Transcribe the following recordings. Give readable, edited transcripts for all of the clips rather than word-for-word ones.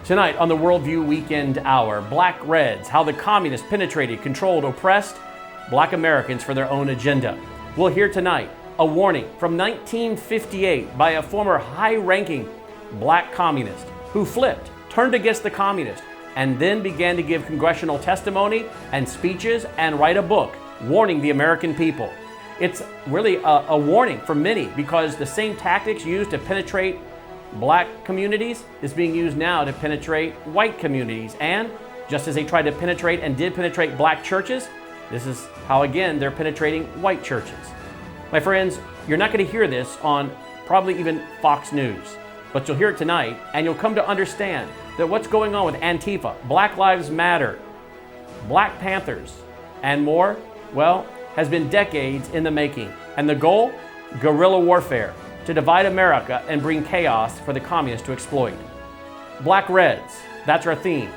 Tonight on the Worldview Weekend Hour, Black Reds, how the communists penetrated, controlled, oppressed Black Americans for their own agenda. We'll hear tonight a warning from 1958 by a former high-ranking Black communist who flipped, turned against the communists, and then began to give congressional testimony and speeches and write a book warning the American people. It's really a warning for many because the same tactics used to penetrate Black communities is being used now to penetrate white communities. And just as they tried to penetrate and did penetrate Black churches, this is how again they're penetrating white churches. My friends, you're not going to hear this on probably even Fox News, but you'll hear it tonight and you'll come to understand that what's going on with Antifa, Black Lives Matter, Black Panthers, and more, well, has been decades in the making. And the goal? Guerrilla warfare, to divide America and bring chaos for the communists to exploit. Black Reds, that's our theme.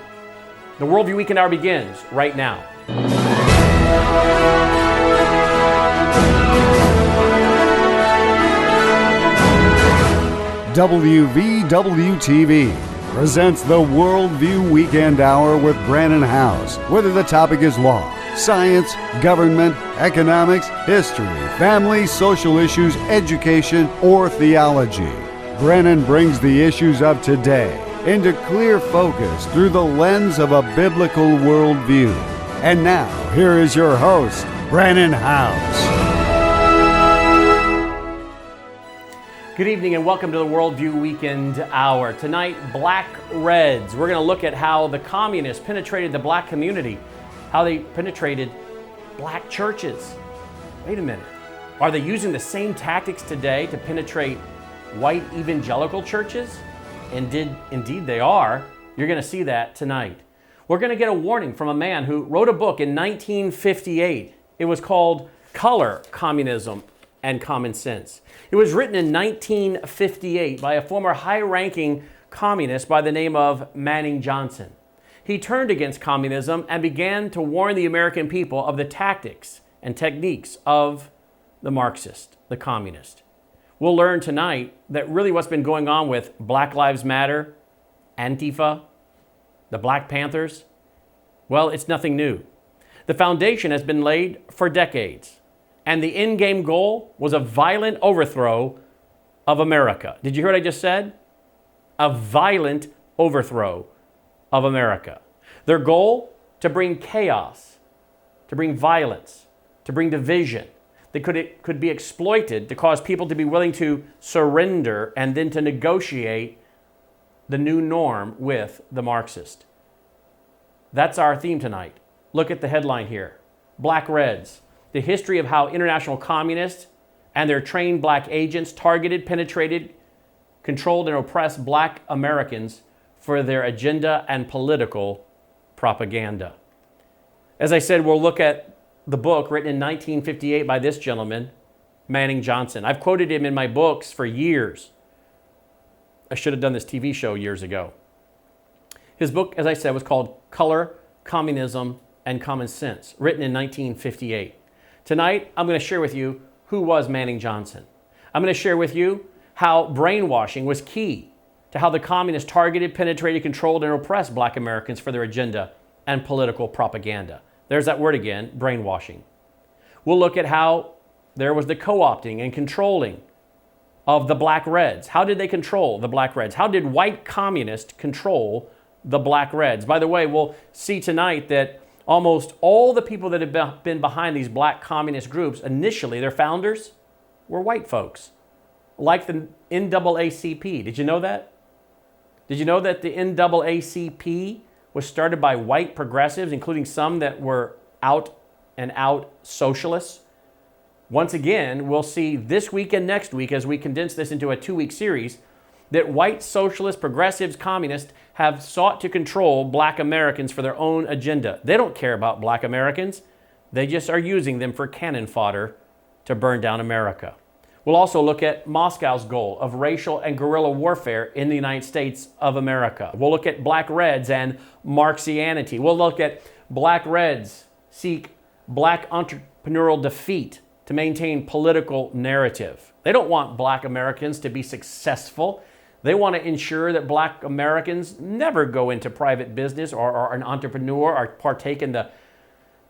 The Worldview Weekend Hour begins right now. WVW-TV presents the Worldview Weekend Hour with Brannon and Howse. Whether the topic is law, science, government, economics, history, family, social issues, education, or theology, Brannon brings the issues of today into clear focus through the lens of a biblical worldview. And now, here is your host, Brannon Howse. Good evening and welcome to the Worldview Weekend Hour. Tonight, Black Reds. We're going to look at how the communists penetrated the Black community, how they penetrated Black churches. Wait a minute. Are they using the same tactics today to penetrate white evangelical churches? Indeed they are. You're going to see that tonight. We're going to get a warning from a man who wrote a book in 1958. It was called Color, Communism, and Common Sense. It was written in 1958 by a former high-ranking communist by the name of Manning Johnson. He turned against communism and began to warn the American people of the tactics and techniques of the Marxist, the communist. We'll learn tonight that really what's been going on with Black Lives Matter, Antifa, the Black Panthers, well, it's nothing new. The foundation has been laid for decades, and the end-game goal was a violent overthrow of America. Did you hear what I just said? A violent overthrow of America. Their goal? To bring chaos, to bring violence, to bring division that could be exploited to cause people to be willing to surrender and then to negotiate the new norm with the Marxist. That's our theme tonight. Look at the headline here. Black Reds, the history of how international communists and their trained Black agents targeted, penetrated, controlled, and oppressed Black Americans for their agenda and political propaganda. As I said, we'll look at the book written in 1958 by this gentleman, Manning Johnson. I've quoted him in my books for years. I should have done this TV show years ago. His book, as I said, was called Color, Communism, and Common Sense, written in 1958. Tonight, I'm going to share with you who was Manning Johnson. I'm going to share with you how brainwashing was key to how the communists targeted, penetrated, controlled, and oppressed Black Americans for their agenda and political propaganda. There's that word again, brainwashing. We'll look at how there was the co-opting and controlling of the Black Reds. How did they control the Black Reds? How did white communists control the Black Reds? By the way, we'll see tonight that almost all the people that have been behind these Black communist groups, initially, their founders, were white folks, like the NAACP. Did you know that? Did you know that the NAACP was started by white progressives, including some that were out and out socialists? Once again, we'll see this week and next week, as we condense this into a 2-week series, that white socialists, progressives, communists have sought to control Black Americans for their own agenda. They don't care about Black Americans. They just are using them for cannon fodder to burn down America. We'll also look at Moscow's goal of racial and guerrilla warfare in the United States of America. We'll look at Black Reds and Marxianity. We'll look at Black Reds seek Black entrepreneurial defeat to maintain political narrative. They don't want Black Americans to be successful. They want to ensure that black Americans never go into private business or are an entrepreneur or partake in the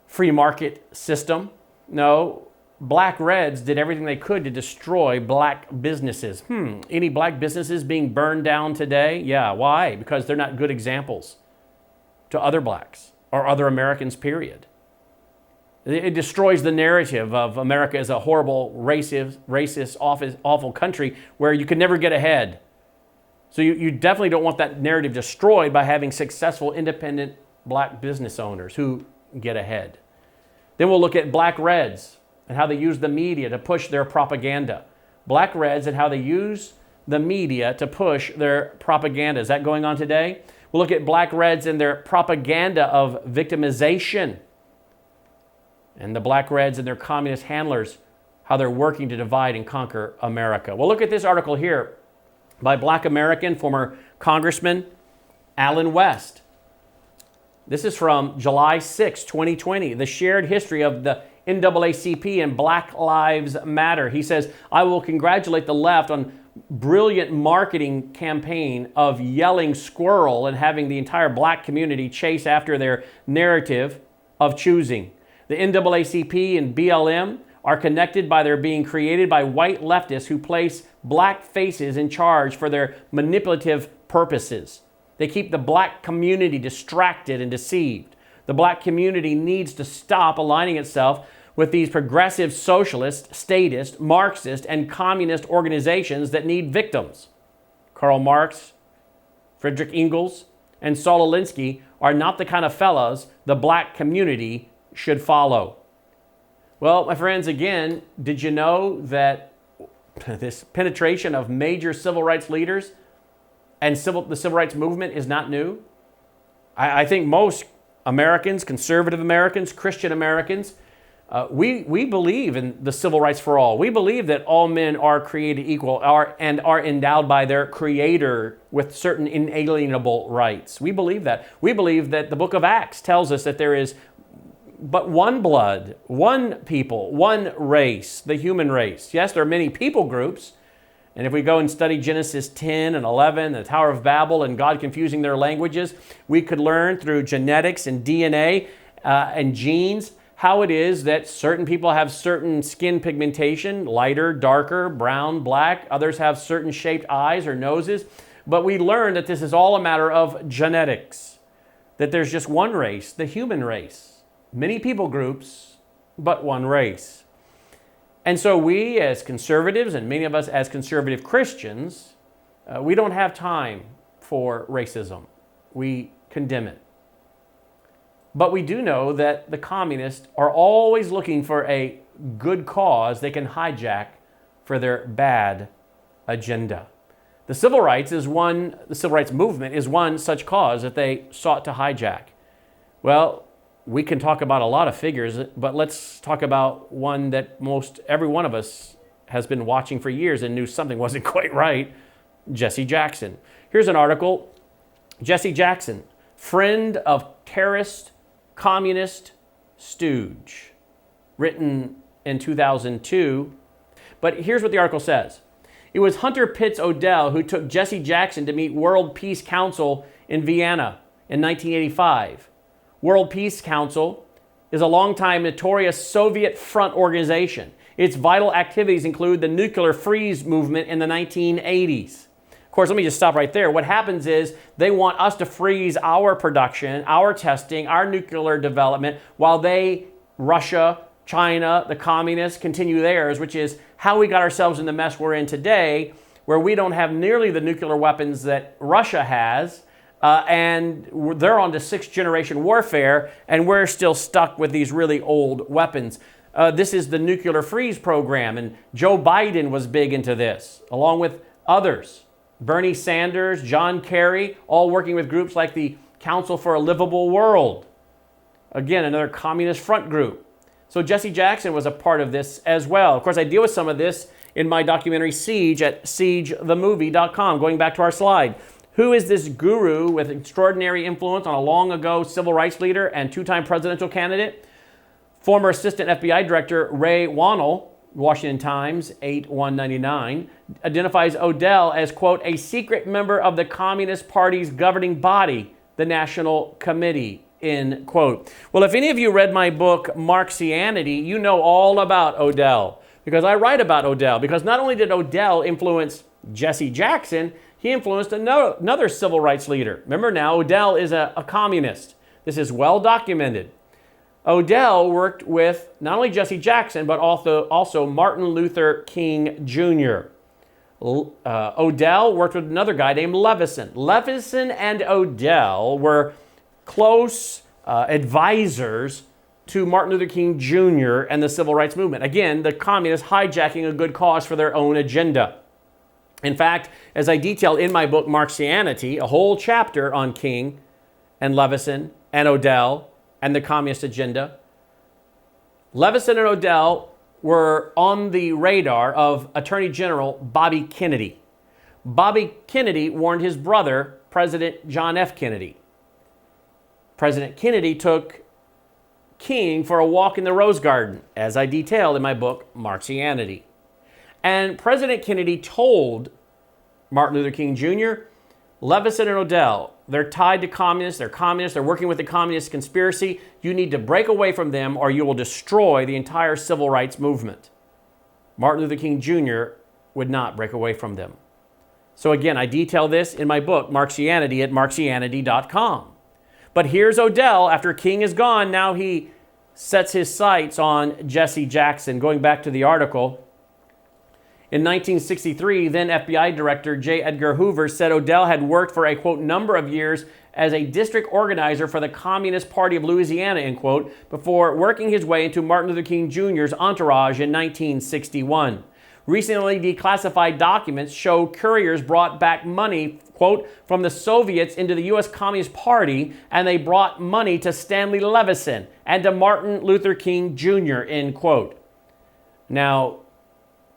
free market system. No, black Reds did everything they could to destroy black businesses. Any black businesses being burned down today? Yeah, why? Because they're not good examples to other blacks or other Americans, period. It destroys the narrative of America as a horrible, racist, awful country where you can never get ahead. So you definitely don't want that narrative destroyed by having successful, independent black business owners who get ahead. Then we'll look at black Reds and how they use the media to push their propaganda. Black Reds and how they use the media to push their propaganda. Is that going on today? We'll look at black Reds and their propaganda of victimization. And the black Reds and their communist handlers, how they're working to divide and conquer America. Well, look at this article here by black American former Congressman Allen West. This is from July 6, 2020, the shared history of the NAACP and Black Lives Matter. He says, I will congratulate the left on brilliant marketing campaign of yelling squirrel and having the entire black community chase after their narrative of choosing. The NAACP and BLM are connected by their being created by white leftists who place black faces in charge for their manipulative purposes. They keep the black community distracted and deceived. The black community needs to stop aligning itself with these progressive socialist, statist, Marxist, and communist organizations that need victims. Karl Marx, Friedrich Engels, and Saul Alinsky are not the kind of fellows the black community should follow. Well, my friends, again, did you know that this penetration of major civil rights leaders and the civil rights movement is not new? I think most Americans, conservative Americans, Christian Americans, we believe in the civil rights for all. We believe that all men are created equal and are endowed by their Creator with certain inalienable rights. We believe that. We believe that the book of Acts tells us that there is but one blood, one people, one race, the human race. Yes, there are many people groups. And if we go and study Genesis 10 and 11, the Tower of Babel, and God confusing their languages, we could learn through genetics and DNA and genes how it is that certain people have certain skin pigmentation, lighter, darker, brown, black. Others have certain shaped eyes or noses. But we learn that this is all a matter of genetics, that there's just one race, the human race. Many people groups, but one race. And so we as conservatives, and many of us as conservative Christians, we don't have time for racism. We condemn it. But we do know that the communists are always looking for a good cause they can hijack for their bad agenda. The civil rights movement is one such cause that they sought to hijack. Well, we can talk about a lot of figures, but let's talk about one that most every one of us has been watching for years and knew something wasn't quite right, Jesse Jackson. Here's an article, Jesse Jackson, friend of terrorist, communist stooge, written in 2002. But here's what the article says. It was Hunter Pitts Odell who took Jesse Jackson to meet World Peace Council in Vienna in 1985. World Peace Council is a longtime notorious Soviet front organization. Its vital activities include the nuclear freeze movement in the 1980s. Of course, let me just stop right there. What happens is they want us to freeze our production, our testing, our nuclear development, while they, Russia, China, the communists, continue theirs, which is how we got ourselves in the mess we're in today, where we don't have nearly the nuclear weapons that Russia has, and they're on to sixth generation warfare, and we're still stuck with these really old weapons. This is the nuclear freeze program, and Joe Biden was big into this, along with others. Bernie Sanders, John Kerry, all working with groups like the Council for a Livable World. Again, another communist front group. So Jesse Jackson was a part of this as well. Of course, I deal with some of this in my documentary Siege at siegethemovie.com, going back to our slide. Who is this guru with extraordinary influence on a long ago civil rights leader and two-time presidential candidate? Former Assistant FBI Director Ray Wannell Washington Times, 8/199, identifies Odell as, quote, a secret member of the Communist Party's governing body, the National Committee, end quote. Well, if any of you read my book, Marxianity, you know all about Odell, because I write about Odell, because not only did Odell influence Jesse Jackson, he influenced another civil rights leader. Remember now, Odell is a communist. This is well documented. Odell worked with not only Jesse Jackson, but also Martin Luther King Jr. Odell worked with another guy named Levison. Levison and Odell were close advisors to Martin Luther King Jr. and the civil rights movement. Again, the communists hijacking a good cause for their own agenda. In fact, as I detailed in my book, Marxianity, a whole chapter on King and Levison and Odell and the communist agenda, Levison and Odell were on the radar of Attorney General Bobby Kennedy. Bobby Kennedy warned his brother, President John F. Kennedy. President Kennedy took King for a walk in the Rose Garden, as I detailed in my book, Marxianity. And President Kennedy told Martin Luther King Jr., Levison and Odell, they're tied to communists, they're working with the communist conspiracy. You need to break away from them or you will destroy the entire civil rights movement. Martin Luther King Jr. would not break away from them. So again, I detail this in my book, Marxianity, at marxianity.com. But here's Odell, after King is gone, now he sets his sights on Jesse Jackson. Going back to the article, in 1963, then FBI Director J. Edgar Hoover said Odell had worked for a, quote, number of years as a district organizer for the Communist Party of Louisiana, end quote, before working his way into Martin Luther King Jr.'s entourage in 1961. Recently declassified documents show couriers brought back money, quote, from the Soviets into the U.S. Communist Party, and they brought money to Stanley Levison and to Martin Luther King Jr., end quote. Now,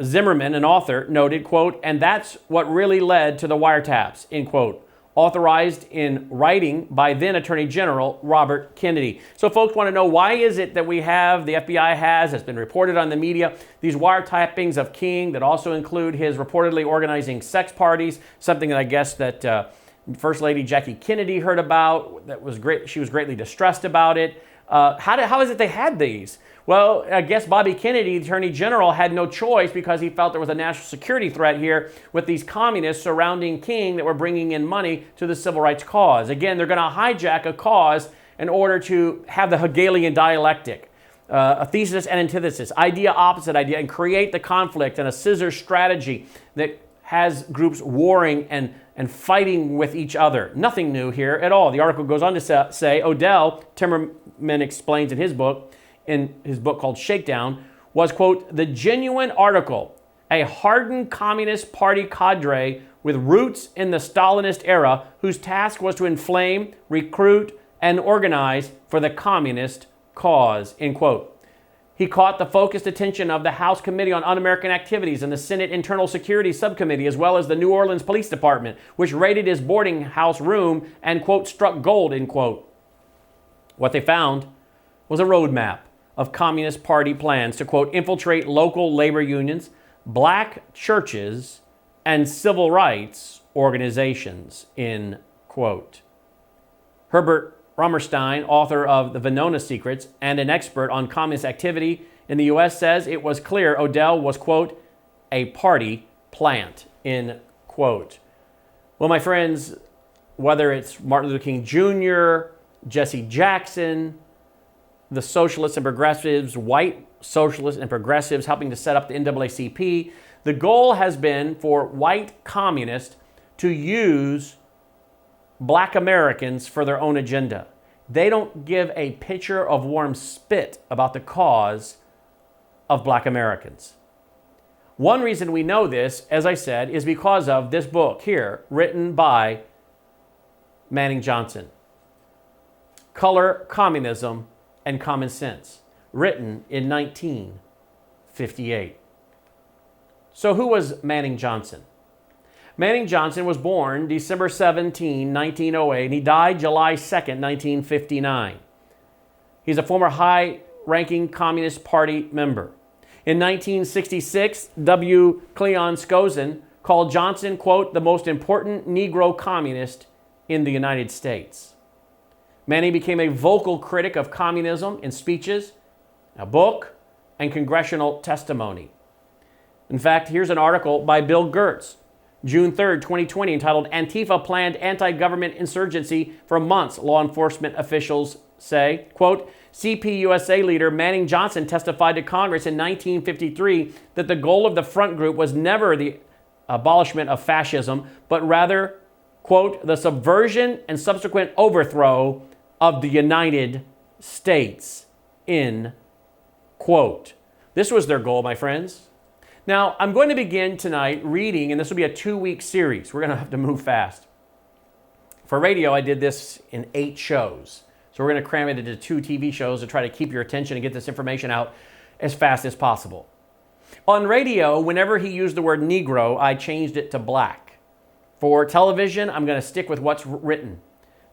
Zimmerman, an author, noted, quote, and that's what really led to the wiretaps, end quote, authorized in writing by then Attorney General Robert Kennedy. So folks want to know, why is it that we have, the FBI has been reported on the media, these wiretappings of King that also include his reportedly organizing sex parties, something that I guess that First Lady Jackie Kennedy heard about, that was great. She was greatly distressed about it. How is it they had these? Well, I guess Bobby Kennedy, the Attorney General, had no choice because he felt there was a national security threat here with these communists surrounding King that were bringing in money to the civil rights cause. Again, they're going to hijack a cause in order to have the Hegelian dialectic, a thesis and antithesis, idea opposite idea, and create the conflict and a scissor strategy that has groups warring and fighting with each other. Nothing new here at all. The article goes on to say, Odell, Timmerman explains in his book called Shakedown, was, quote, the genuine article, a hardened Communist Party cadre with roots in the Stalinist era whose task was to inflame, recruit, and organize for the communist cause, end quote. He caught the focused attention of the House Committee on Un-American Activities and the Senate Internal Security Subcommittee, as well as the New Orleans Police Department, which raided his boarding house room and, quote, struck gold, end quote. What they found was a roadmap of Communist Party plans to, quote, infiltrate local labor unions, black churches, and civil rights organizations, end quote. Herbert Romerstein, author of The Venona Secrets and an expert on communist activity in the U.S., says it was clear Odell was, quote, a party plant, end quote. Well, my friends, whether it's Martin Luther King Jr., Jesse Jackson, the socialists and progressives, white socialists and progressives helping to set up the NAACP, the goal has been for white communists to use black Americans for their own agenda. They don't give a pitcher of warm spit about the cause of black Americans. One reason we know this, as I said, is because of this book here, written by Manning Johnson, Color, Communism, and Common Sense, written in 1958. So who was Manning Johnson? Manning Johnson was born December 17, 1908, and he died July 2nd, 1959. He's a former high-ranking Communist Party member. In 1966, W. Cleon Skousen called Johnson, quote, the most important Negro communist in the United States. Manning became a vocal critic of communism in speeches, a book, and congressional testimony. In fact, here's an article by Bill Gertz, June 3rd, 2020, entitled Antifa Planned Anti-Government Insurgency for Months, Law Enforcement Officials Say. Quote, CPUSA leader Manning Johnson testified to Congress in 1953 that the goal of the front group was never the abolishment of fascism, but rather, quote, the subversion and subsequent overthrow of the United States, end quote. This was their goal, my friends. Now, I'm going to begin tonight reading, and this will be a 2-week series. We're going to have to move fast. For radio, I did this in 8 shows. So we're going to cram it into 2 TV shows to try to keep your attention and get this information out as fast as possible. On radio, whenever he used the word Negro, I changed it to black. For television, I'm going to stick with what's written.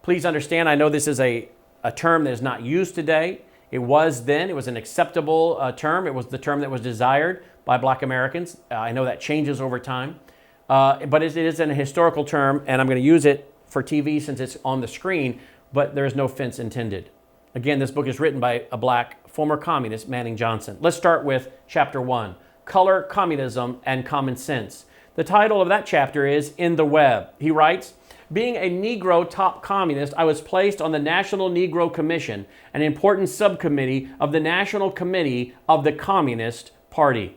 Please understand, I know this is a term that is not used today. It was then. It was an acceptable term. It was the term that was desired by Black Americans. I know that changes over time. But it is an historical term, and I'm going to use it for TV since it's on the screen, but there is no offense intended. Again, this book is written by a black former communist, Manning Johnson. Let's start with chapter 1, Color, Communism, and Common Sense. The title of that chapter is In the Web. He writes, being a Negro top communist, I was placed on the National Negro Commission, an important subcommittee of the National Committee of the Communist Party.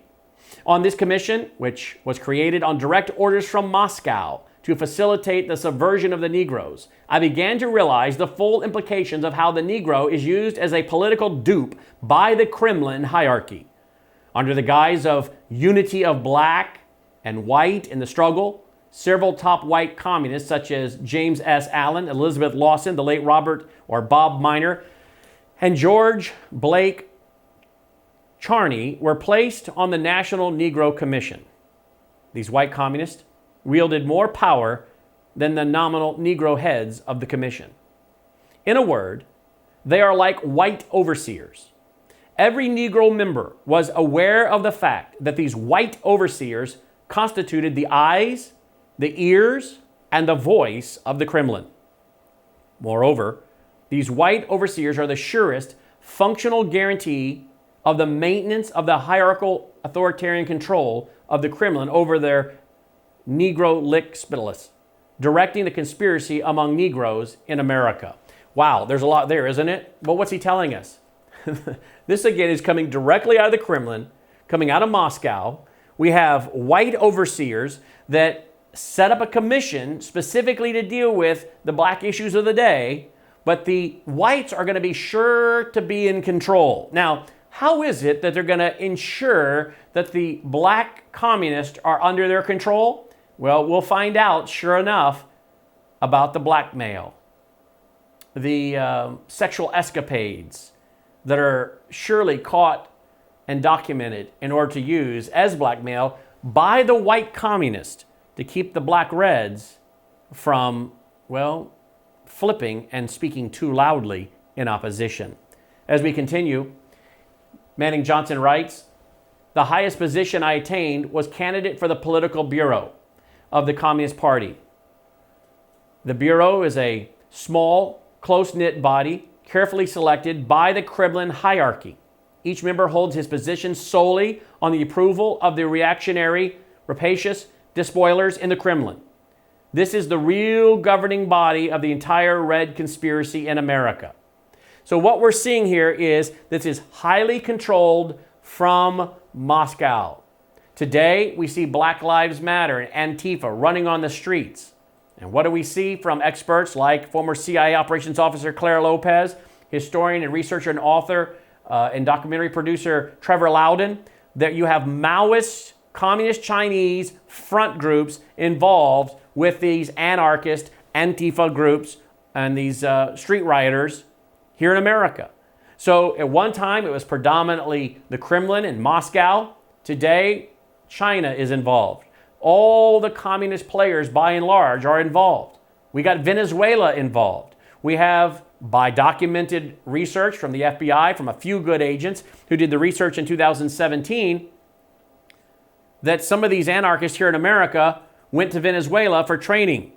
On this commission, which was created on direct orders from Moscow to facilitate the subversion of the Negroes, I began to realize the full implications of how the Negro is used as a political dupe by the Kremlin hierarchy. Under the guise of unity of black and white in the struggle, several top white communists such as James S. Allen, Elizabeth Lawson, the late Robert or Bob Miner, and George Blake Charney were placed on the National Negro Commission. These white communists wielded more power than the nominal Negro heads of the commission. In a word, they are like white overseers. Every Negro member was aware of the fact that these white overseers constituted the eyes, the ears, and the voice of the Kremlin. Moreover, these white overseers are the surest functional guarantee of the maintenance of the hierarchical authoritarian control of the Kremlin over their Negro lickspittalists, directing the conspiracy among Negroes in America. Wow, there's a lot there, isn't it? But what's he telling us? This again is coming directly out of the Kremlin, coming out of Moscow. We have white overseers that set up a commission specifically to deal with the black issues of the day, but the whites are going to be sure to be in control. Now, how is it that they're going to ensure that the black communists are under their control? Well, we'll find out, sure enough, about the blackmail, the sexual escapades that are surely caught and documented in order to use as blackmail by the white communists to keep the black reds from, well, flipping and speaking too loudly in opposition. As we continue, Manning Johnson writes, the highest position I attained was candidate for the political bureau of the Communist Party. The bureau is a small, close-knit body carefully selected by the Kremlin hierarchy. Each member holds his position solely on the approval of the reactionary, rapacious despoilers in the Kremlin. This is the real governing body of the entire Red conspiracy in America. So what we're seeing here is this is highly controlled from Moscow. Today, we see Black Lives Matter and Antifa running on the streets. And what do we see from experts like former CIA operations officer Clara Lopez, historian and researcher and author and documentary producer Trevor Loudon, that you have Maoist, communist Chinese front groups involved with these anarchist Antifa groups and these street rioters here in America. So at one time, it was predominantly the Kremlin in Moscow. Today, China is involved. All the communist players, by and large, are involved. We got Venezuela involved. We have, by documented research from the FBI, from a few good agents who did the research in 2017, that some of these anarchists here in America went to Venezuela for training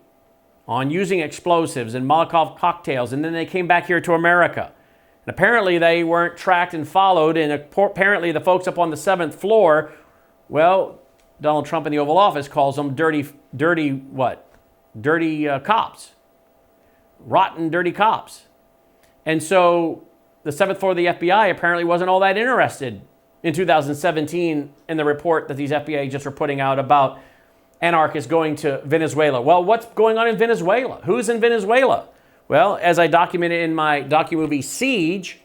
on using explosives and Molotov cocktails, and then they came back here to America. And apparently they weren't tracked and followed, and apparently the folks up on the 7th floor, well, Donald Trump in the Oval Office calls them dirty cops. Rotten, dirty cops. And so the 7th floor of the FBI apparently wasn't all that interested in 2017 in the report that these FBI agents were putting out about anarchists going to Venezuela. Well, what's going on in Venezuela? Who's in Venezuela? Well, as I documented in my documovie Siege,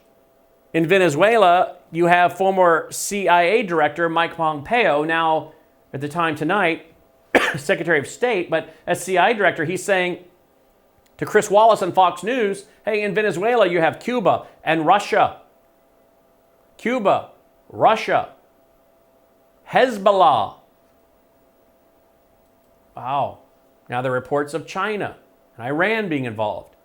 in Venezuela, you have former CIA director Mike Pompeo, now at the time tonight, Secretary of State, but as CIA director, he's saying to Chris Wallace on Fox News, hey, in Venezuela, you have Cuba and Russia. Cuba, Russia, Hezbollah. Wow. Now there are reports of China and Iran being involved.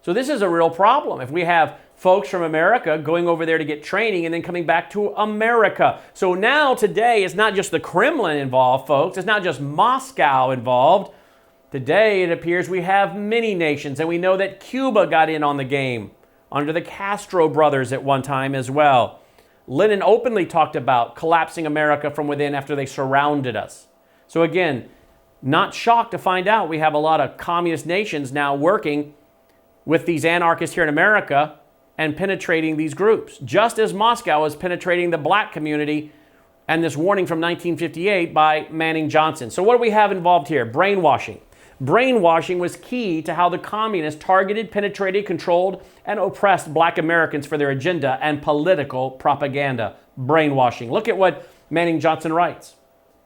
So this is a real problem. If we have folks from America going over there to get training and then coming back to America. So now today, it's not just the Kremlin involved, folks. It's not just Moscow involved. Today, it appears we have many nations, and we know that Cuba got in on the game under the Castro brothers at one time as well. Lenin openly talked about collapsing America from within after they surrounded us. So again, not shocked to find out we have a lot of communist nations now working with these anarchists here in America and penetrating these groups, just as Moscow is penetrating the black community, and this warning from 1958 by Manning Johnson. So what do we have involved here? Brainwashing. Brainwashing was key to how the communists targeted, penetrated, controlled, and oppressed black Americans for their agenda and political propaganda. Brainwashing. Look at what Manning Johnson writes.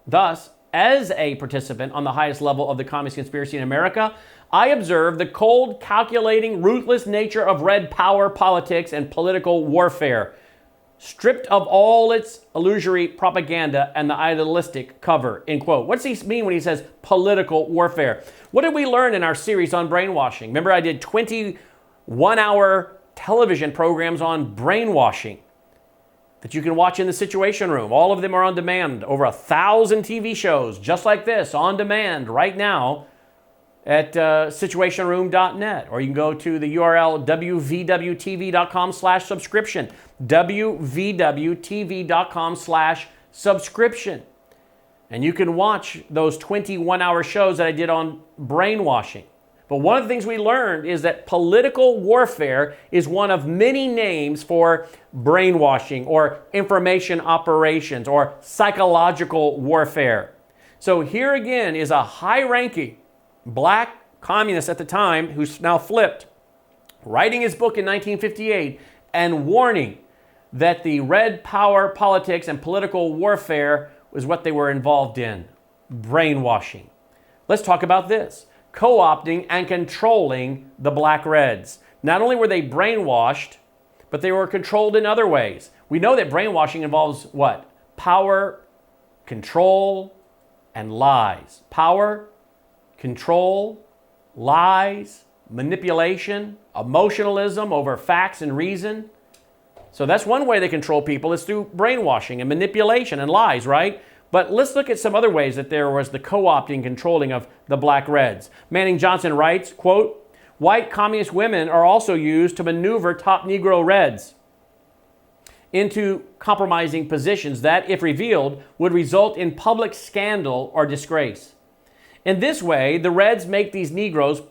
Thus, as a participant on the highest level of the communist conspiracy in America, I observed the cold, calculating, ruthless nature of red power politics and political warfare, stripped of all its illusory propaganda and the idealistic cover, end quote. What's he mean when he says political warfare? What did we learn in our series on brainwashing? Remember, I did 21-hour television programs on brainwashing that you can watch in the Situation Room. All of them are on demand. Over 1,000 TV shows just like this on demand right now at situationroom.net, or you can go to the URL wvwtv.com/subscription, wvwtv.com/subscription. And you can watch those 21-hour shows that I did on brainwashing. But one of the things we learned is that political warfare is one of many names for brainwashing or information operations or psychological warfare. So here again is a high-ranking black communist at the time, who's now flipped, writing his book in 1958 and warning that the red power politics and political warfare was what they were involved in. Brainwashing. Let's talk about this. Co-opting and controlling the black reds. Not only were they brainwashed, but they were controlled in other ways. We know that brainwashing involves what? Power, control, and lies. Power, control, lies, manipulation, emotionalism over facts and reason. So that's one way they control people, is through brainwashing and manipulation and lies, right? But let's look at some other ways that there was the co-opting, controlling of the black reds. Manning Johnson writes, quote, white communist women are also used to maneuver top Negro reds into compromising positions that, if revealed, would result in public scandal or disgrace. In this way, the Reds make these Negroes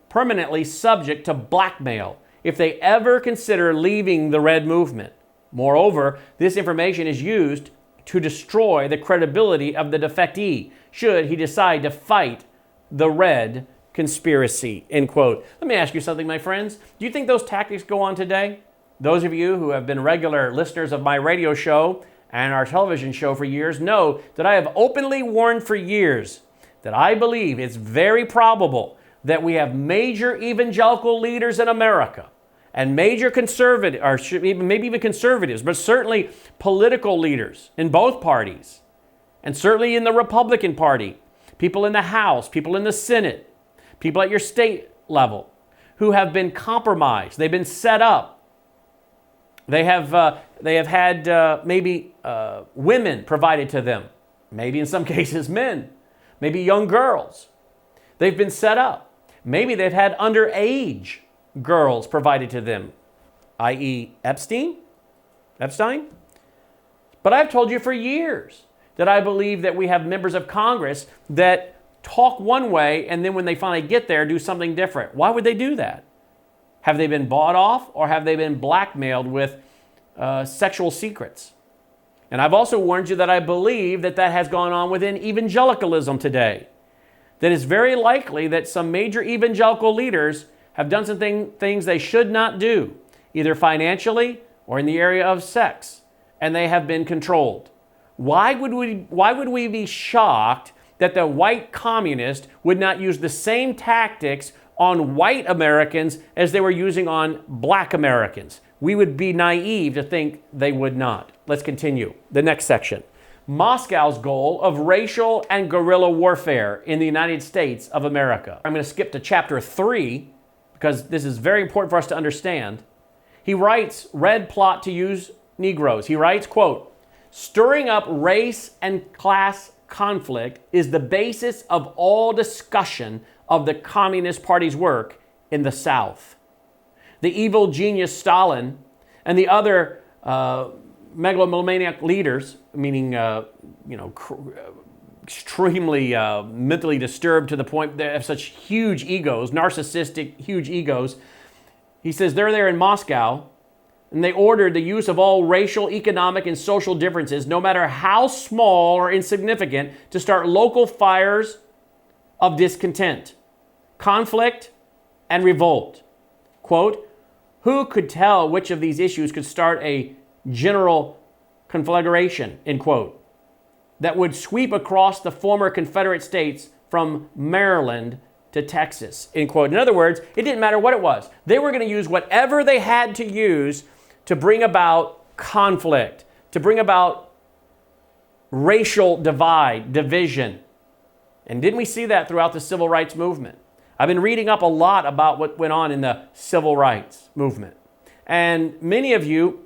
permanently subject to blackmail if they ever consider leaving the Red movement. Moreover, this information is used to destroy the credibility of the defectee should he decide to fight the Red conspiracy, end quote. Let me ask you something, my friends. Do you think those tactics go on today? Those of you who have been regular listeners of my radio show and our television show for years know that I have openly warned for years that I believe it's very probable that we have major evangelical leaders in America and major conservative, or maybe even conservatives, but certainly political leaders in both parties, and certainly in the Republican Party, people in the House, people in the Senate, people at your state level, who have been compromised. They've been set up. They have had maybe women provided to them, maybe in some cases men, maybe young girls. They've been set up. Maybe they've had underage girls provided to them, i.e. Epstein. But I've told you for years that I believe that we have members of Congress that talk one way and then when they finally get there do something different. Why would they do that? Have they been bought off or have they been blackmailed with sexual secrets? And I've also warned you that I believe that that has gone on within evangelicalism today. That it's very likely that some major evangelical leaders have done some things they should not do, either financially or in the area of sex, and they have been controlled. Why would we be shocked that the white communist would not use the same tactics on white Americans as they were using on black Americans? We would be naive to think they would not. Let's continue. The next section. Moscow's goal of racial and guerrilla warfare in the United States of America. I'm going to skip to chapter 3 because this is very important for us to understand. He writes, Red plot to use Negroes. He writes, quote, stirring up race and class conflict is the basis of all discussion of the Communist Party's work in the South. The evil genius Stalin and the other megalomaniac leaders, meaning extremely mentally disturbed to the point they have such huge egos, narcissistic, huge egos. He says they're there in Moscow and they ordered the use of all racial, economic, and social differences, no matter how small or insignificant, to start local fires of discontent, conflict, and revolt. Quote, who could tell which of these issues could start a general conflagration, end quote, that would sweep across the former Confederate states from Maryland to Texas, end quote. In other words, it didn't matter what it was. They were going to use whatever they had to use to bring about conflict, to bring about racial division. And didn't we see that throughout the civil rights movement? I've been reading up a lot about what went on in the civil rights movement. And many of you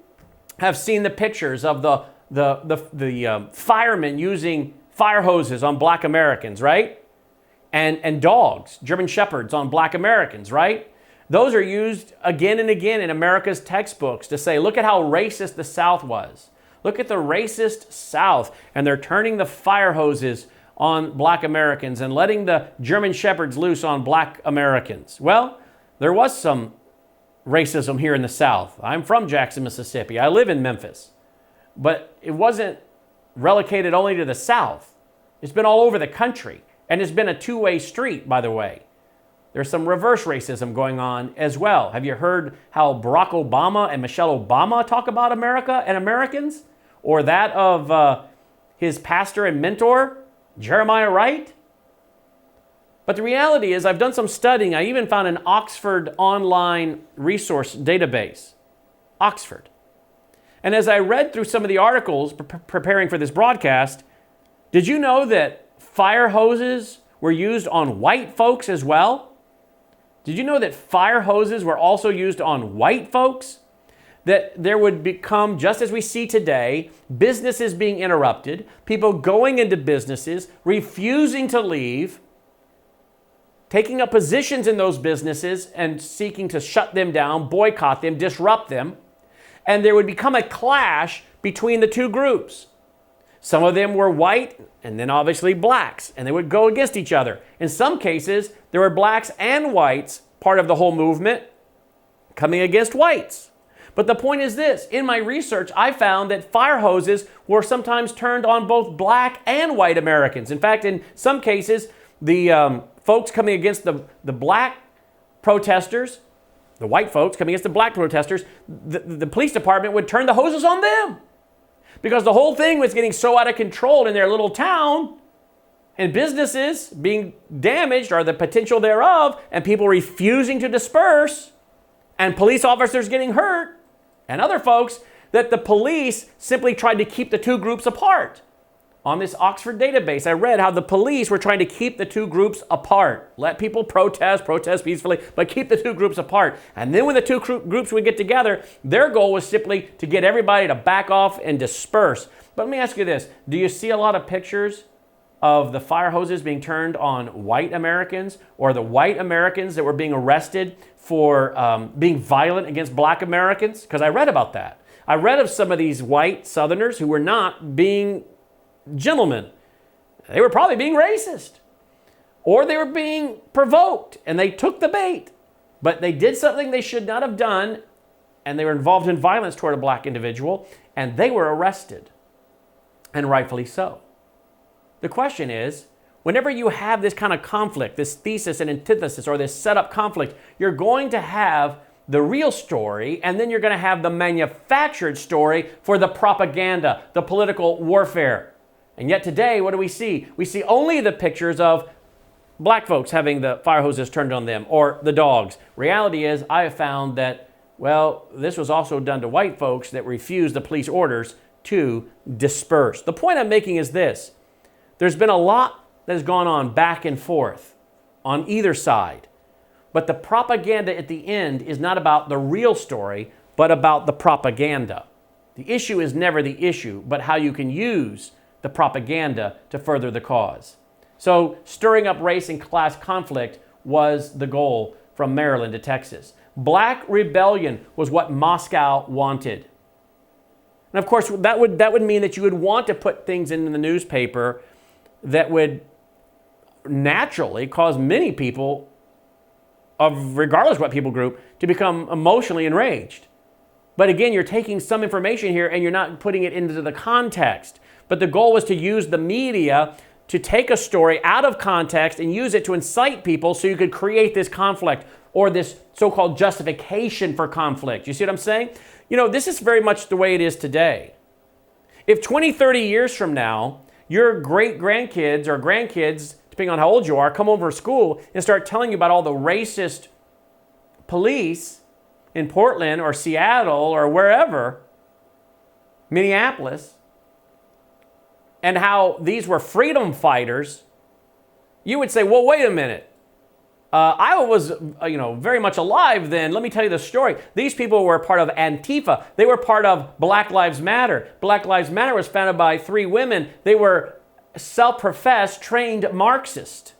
have seen the pictures of the firemen using fire hoses on black Americans, right? And dogs, German shepherds on black Americans, right? Those are used again and again in America's textbooks to say, look at how racist the South was. Look at the racist South. And they're turning the fire hoses on black Americans and letting the German shepherds loose on black Americans. Well, there was some racism here in the South. I'm from Jackson, Mississippi. I live in Memphis. But it wasn't relegated only to the South. It's been all over the country. And it's been a two-way street, by the way. There's some reverse racism going on as well. Have you heard how Barack Obama and Michelle Obama talk about America and Americans? Or that of his pastor and mentor, Jeremiah Wright? But the reality is, I've done some studying. I even found an Oxford online resource database. Oxford. And as I read through some of the articles preparing for this broadcast, did you know that fire hoses were used on white folks as well? Did you know that fire hoses were also used on white folks? That there would become, just as we see today, businesses being interrupted, people going into businesses, refusing to leave, taking up positions in those businesses and seeking to shut them down, boycott them, disrupt them. And there would become a clash between the two groups. Some of them were white and then obviously blacks, and they would go against each other. In some cases, there were blacks and whites, part of the whole movement, coming against whites. But the point is this, in my research, I found that fire hoses were sometimes turned on both black and white Americans. In fact, in some cases, the folks coming against the black protesters, the white folks coming against the black protesters, the police department would turn the hoses on them. Because the whole thing was getting so out of control in their little town, and businesses being damaged or the potential thereof, and people refusing to disperse, and police officers getting hurt, and other folks, that the police simply tried to keep the two groups apart. on this Oxford database, I read how the police were trying to keep the two groups apart. Let people protest peacefully, but keep the two groups apart. And then when the two groups would get together, their goal was simply to get everybody to back off and disperse. But let me ask you this. Do you see a lot of pictures of the fire hoses being turned on white Americans, or the white Americans that were being arrested for being violent against black Americans? Because I read about that. I read of some of these white Southerners who were not being gentlemen. They were probably being racist, or they were being provoked and they took the bait, but they did something they should not have done, and they were involved in violence toward a black individual, and they were arrested, and rightfully so. The question is, whenever you have this kind of conflict, this thesis and antithesis, or this setup conflict, you're going to have the real story, and then you're going to have the manufactured story for the propaganda, the political warfare. And yet today, what do we see? We see only the pictures of black folks having the fire hoses turned on them, or the dogs. Reality is, I have found that, well, this was also done to white folks that refused the police orders to disperse. The point I'm making is this. There's been a lot that has gone on back and forth on either side. But the propaganda at the end is not about the real story, but about the propaganda. The issue is never the issue, but how you can use the propaganda to further the cause. So stirring up race and class conflict was the goal from Maryland to Texas. Black rebellion was what Moscow wanted. And of course, that would mean that you would want to put things in the newspaper that would naturally cause many people, regardless of what people group, to become emotionally enraged. But again, you're taking some information here and you're not putting it into the context. But the goal was to use the media to take a story out of context and use it to incite people so you could create this conflict, or this so-called justification for conflict. You see what I'm saying? You know, this is very much the way it is today. If 20, 30 years from now, your great-grandkids or grandkids, depending on how old you are, come over to school and start telling you about all the racist police in Portland or Seattle or wherever, Minneapolis, and how these were freedom fighters, you would say, well, wait a minute. I was, very much alive then. Let me tell you the story. These people were part of Antifa. They were part of Black Lives Matter. Black Lives Matter was founded by 3 women. They were self-professed, trained Marxists.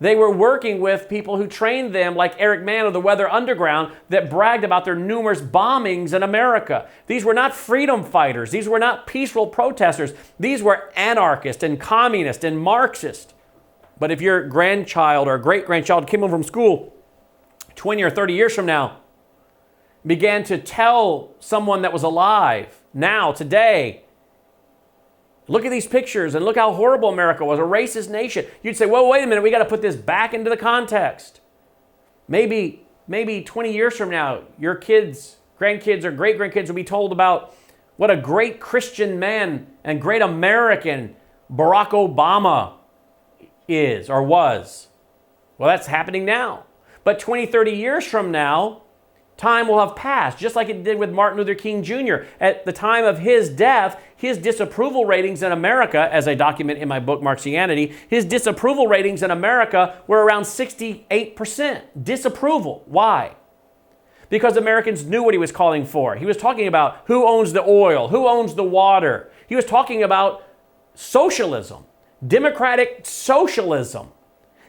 They were working with people who trained them, like Eric Mann of the Weather Underground, that bragged about their numerous bombings in America. These were not freedom fighters. These were not peaceful protesters. These were anarchists and communists and Marxists. But if your grandchild or great-grandchild came home from school 20 or 30 years from now, began to tell someone that was alive now, today, look at these pictures and look how horrible America was, a racist nation, you'd say, well, wait a minute, we got to put this back into the context. Maybe 20 years from now, your kids, grandkids, or great-grandkids will be told about what a great Christian man and great American Barack Obama is or was. Well, that's happening now. But 20, 30 years from now, time will have passed, just like it did with Martin Luther King Jr. At the time of his death, his disapproval ratings in America, as I document in my book, Marxianity, his disapproval ratings in America were around 68%. Disapproval. Why? Because Americans knew what he was calling for. He was talking about who owns the oil, who owns the water. He was talking about socialism, democratic socialism.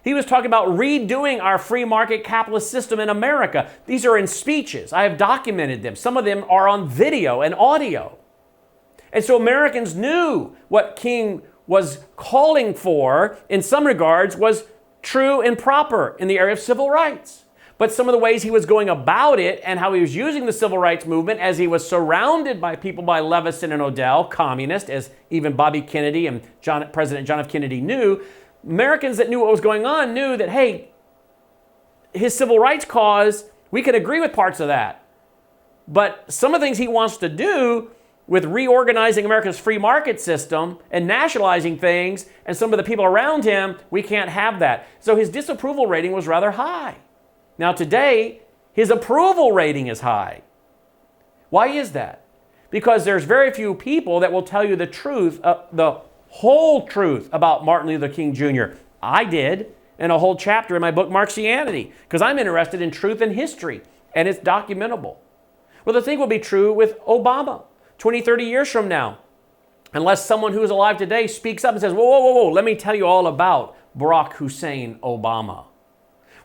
He was talking about redoing our free market capitalist system in America. These are in speeches. I have documented them. Some of them are on video and audio. And so Americans knew what King was calling for, in some regards, was true and proper in the area of civil rights. But some of the ways he was going about it and how he was using the civil rights movement, as he was surrounded by people by Leveson and Odell, communist, as even Bobby Kennedy and President John F. Kennedy knew, Americans that knew what was going on knew that, hey, his civil rights cause, we could agree with parts of that. But some of the things he wants to do with reorganizing America's free market system and nationalizing things, and some of the people around him, we can't have that. So his disapproval rating was rather high. Now today, his approval rating is high. Why is that? Because there's very few people that will tell you the truth, the whole truth about Martin Luther King Jr. I did in a whole chapter in my book, Marxianity, because I'm interested in truth and history, and it's documentable. Well, the thing will be true with Obama 20, 30 years from now, unless someone who is alive today speaks up and says, whoa, whoa, whoa, whoa, let me tell you all about Barack Hussein Obama.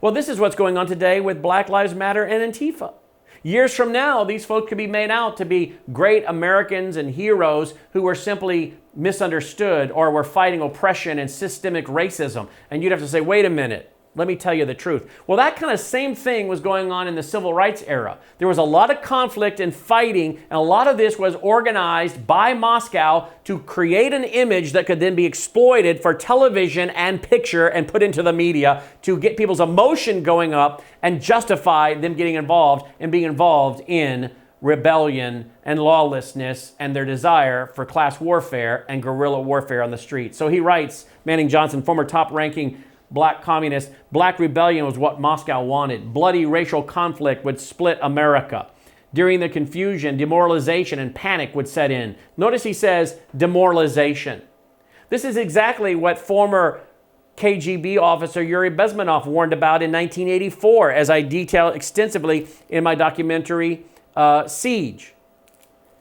Well, this is what's going on today with Black Lives Matter and Antifa. Years from now, these folks could be made out to be great Americans and heroes who were simply misunderstood or were fighting oppression and systemic racism. And you'd have to say, wait a minute, let me tell you the truth. Well, that kind of same thing was going on in the civil rights era. There was a lot of conflict and fighting, and a lot of this was organized by Moscow to create an image that could then be exploited for television and picture and put into the media to get people's emotion going up and justify them getting involved and being involved in rebellion and lawlessness and their desire for class warfare and guerrilla warfare on the street. So he writes, Manning Johnson, former top-ranking Black communist, Black rebellion was what Moscow wanted. Bloody racial conflict would split America. During the confusion, demoralization and panic would set in. Notice he says demoralization. This is exactly what former KGB officer Yuri Bezmenov warned about in 1984, as I detail extensively in my documentary, Siege.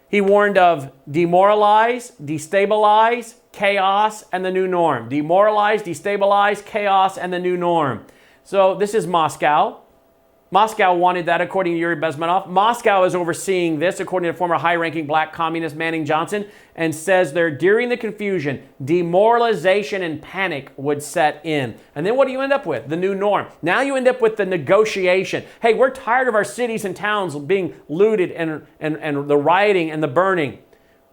He warned of demoralize, destabilize, chaos, and the new norm. Demoralize, destabilize, chaos, and the new norm. So this is Moscow. Moscow wanted that, according to Yuri Bezmenov. Moscow is overseeing this, according to former high-ranking Black communist Manning Johnson, and says there during the confusion, demoralization and panic would set in. And then what do you end up with? The new norm. Now you end up with the negotiation. Hey, we're tired of our cities and towns being looted and the rioting and the burning.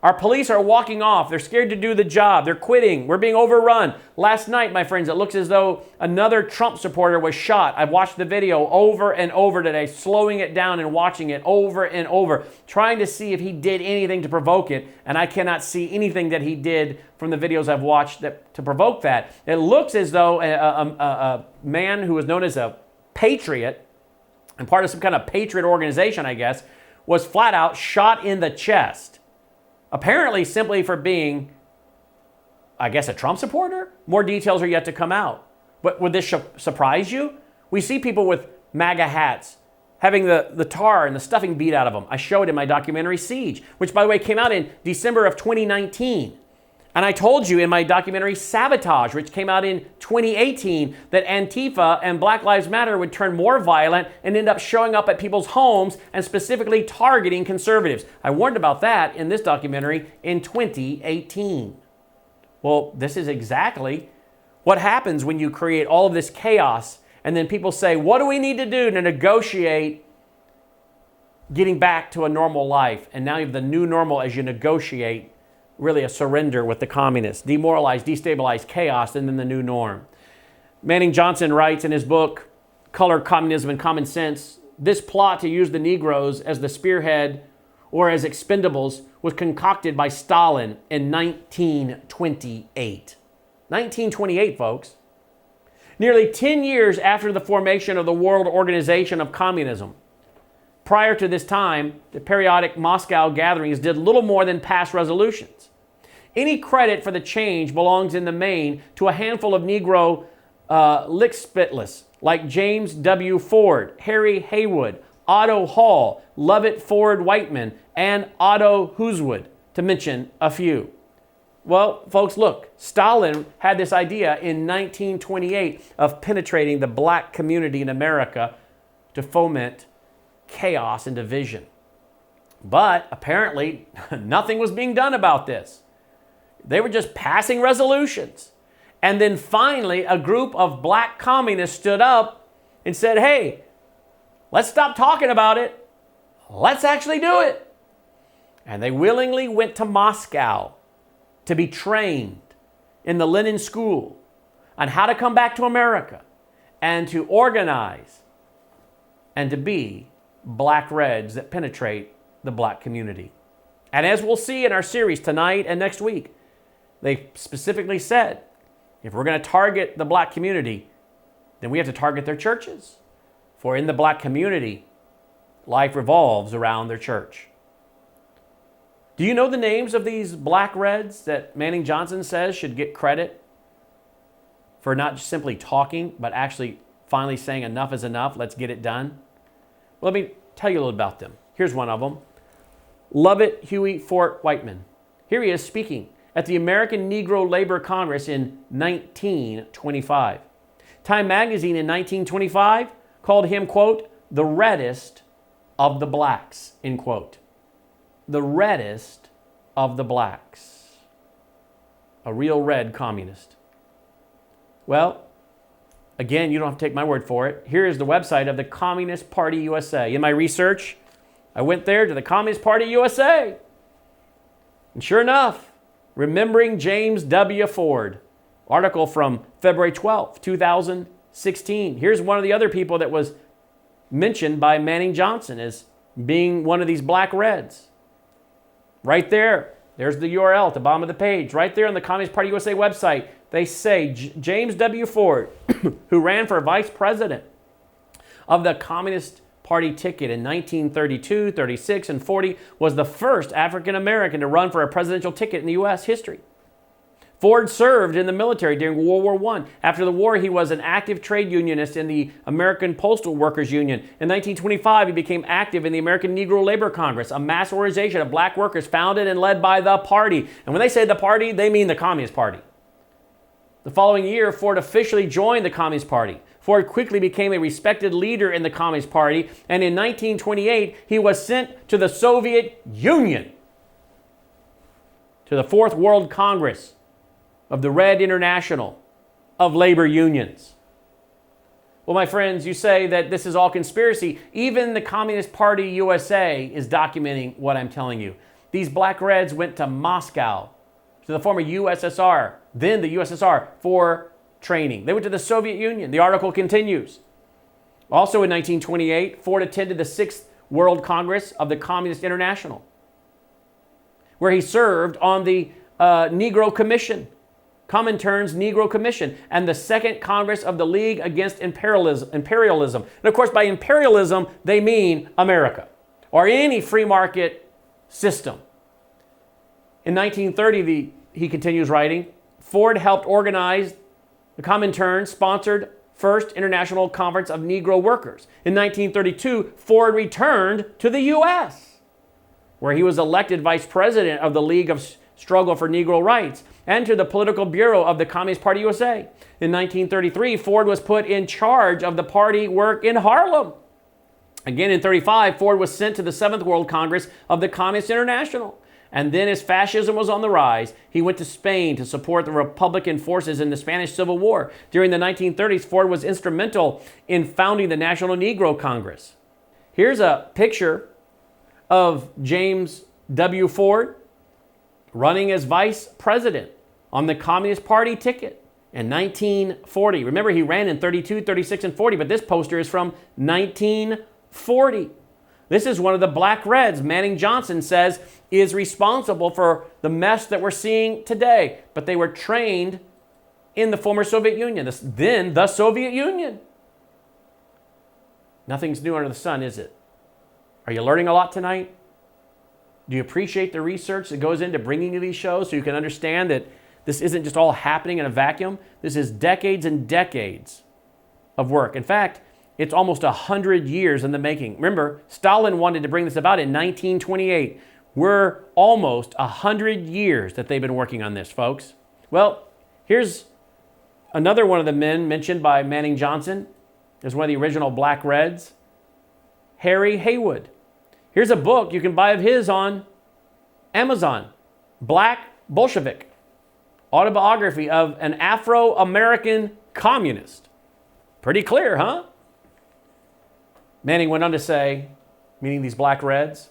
Our police are walking off. They're scared to do the job. They're quitting. We're being overrun. Last night, my friends, it looks as though another Trump supporter was shot. I've watched the video over and over today, slowing it down and watching it over and over, trying to see if he did anything to provoke it. And I cannot see anything that he did from the videos I've watched to provoke that. It looks as though a man who was known as a patriot and part of some kind of patriot organization, I guess, was flat out shot in the chest. Apparently simply for being, I guess, a Trump supporter? More details are yet to come out. But would this surprise you? We see people with MAGA hats having the tar and the stuffing beat out of them. I show it in my documentary Siege, which, by the way, came out in December of 2019. And I told you in my documentary Sabotage, which came out in 2018, that Antifa and Black Lives Matter would turn more violent and end up showing up at people's homes and specifically targeting conservatives. I warned about that in this documentary in 2018. Well, this is exactly what happens when you create all of this chaos and then people say, what do we need to do to negotiate getting back to a normal life? And now you have the new normal as you negotiate really a surrender with the communists. Demoralize, destabilize, chaos, and then the new norm. Manning Johnson writes in his book, Color, Communism, and Common Sense, this plot to use the Negroes as the spearhead or as expendables was concocted by Stalin in 1928. 1928, folks. Nearly 10 years after the formation of the World Organization of Communism. Prior to this time, the periodic Moscow gatherings did little more than pass resolutions. Any credit for the change belongs in the main to a handful of Negro lickspitless like James W. Ford, Harry Haywood, Otto Hall, Lovett Ford Whiteman, and Otto Hoosewood, to mention a few. Well, folks, look, Stalin had this idea in 1928 of penetrating the Black community in America to foment chaos and division. But apparently nothing was being done about this. They were just passing resolutions. And then finally a group of Black communists stood up and said, hey, let's stop talking about it. Let's actually do it. And they willingly went to Moscow to be trained in the Lenin School on how to come back to America and to organize and to be Black Reds that penetrate the Black community. And as we'll see in our series tonight and next week, they specifically said, if we're going to target the Black community, then we have to target their churches. For in the Black community, life revolves around their church. Do you know the names of these black reds that Manning Johnson says should get credit for not just simply talking, but actually finally saying enough is enough, let's get it done? Well, let me tell you a little about them. Here's one of them. Lovett Huey Fort Whiteman. Here he is speaking at the American Negro Labor Congress in 1925. Time magazine in 1925 called him, quote, the reddest of the blacks, end quote. The reddest of the blacks. A real red communist. Well, again, you don't have to take my word for it. Here is the website of the Communist Party USA. In my research, I went there to the Communist Party USA. And sure enough, remembering James W. Ford, article from February 12, 2016. Here's one of the other people that was mentioned by Manning Johnson as being one of these black reds. Right there, there's the URL at the bottom of the page. Right there on the Communist Party USA website, they say James W. Ford, who ran for vice president of the Communist Party ticket in 1932, 36, and 40, was the first African American to run for a presidential ticket in the U.S. history. Ford served in the military during World War I. After the war, he was an active trade unionist in the American Postal Workers Union. In 1925, he became active in the American Negro Labor Congress, a mass organization of black workers founded and led by the party. And when they say the party, they mean the Communist Party. The following year, Ford officially joined the Communist Party. Ford quickly became a respected leader in the Communist Party, and in 1928, he was sent to the Soviet Union, to the Fourth World Congress of the Red International of Labor Unions. Well, my friends, you say that this is all conspiracy. Even the Communist Party USA is documenting what I'm telling you. These black reds went to Moscow, to the former USSR, then the USSR, for training. They went to the Soviet Union. The article continues. Also in 1928, Ford attended the 6th World Congress of the Communist International, where he served on the Negro Commission, Comintern's Negro Commission, and the Second Congress of the League Against Imperialism. And of course, by imperialism, they mean America, or any free market system. In 1930, he continues writing, Ford helped organize the Comintern sponsored First International Conference of Negro Workers. In 1932, Ford returned to the U.S., where he was elected vice president of the League of Struggle for Negro Rights and to the political bureau of the Communist Party USA. In 1933, Ford was put in charge of the party work in Harlem. Again, in 1935, Ford was sent to the 7th World Congress of the Communist International. And then as fascism was on the rise, he went to Spain to support the Republican forces in the Spanish Civil War. During the 1930s, Ford was instrumental in founding the National Negro Congress. Here's a picture of James W. Ford running as vice president on the Communist Party ticket in 1940. Remember, he ran in 32, 36, and 40, but this poster is from 1940. This is one of the black reds Manning Johnson says is responsible for the mess that we're seeing today. But they were trained in the former Soviet Union, then the Soviet Union. Nothing's new under the sun, is it? Are you learning a lot tonight? Do you appreciate the research that goes into bringing you these shows so you can understand that this isn't just all happening in a vacuum? This is decades and decades of work. In fact, it's almost 100 years in the making. Remember, Stalin wanted to bring this about in 1928. We're almost 100 years that they've been working on this, folks. Well, here's another one of the men mentioned by Manning Johnson. There's one of the original Black Reds, Harry Haywood. Here's a book you can buy of his on Amazon, Black Bolshevik, autobiography of an Afro-American communist. Pretty clear, huh? Manning went on to say, meaning these Black Reds,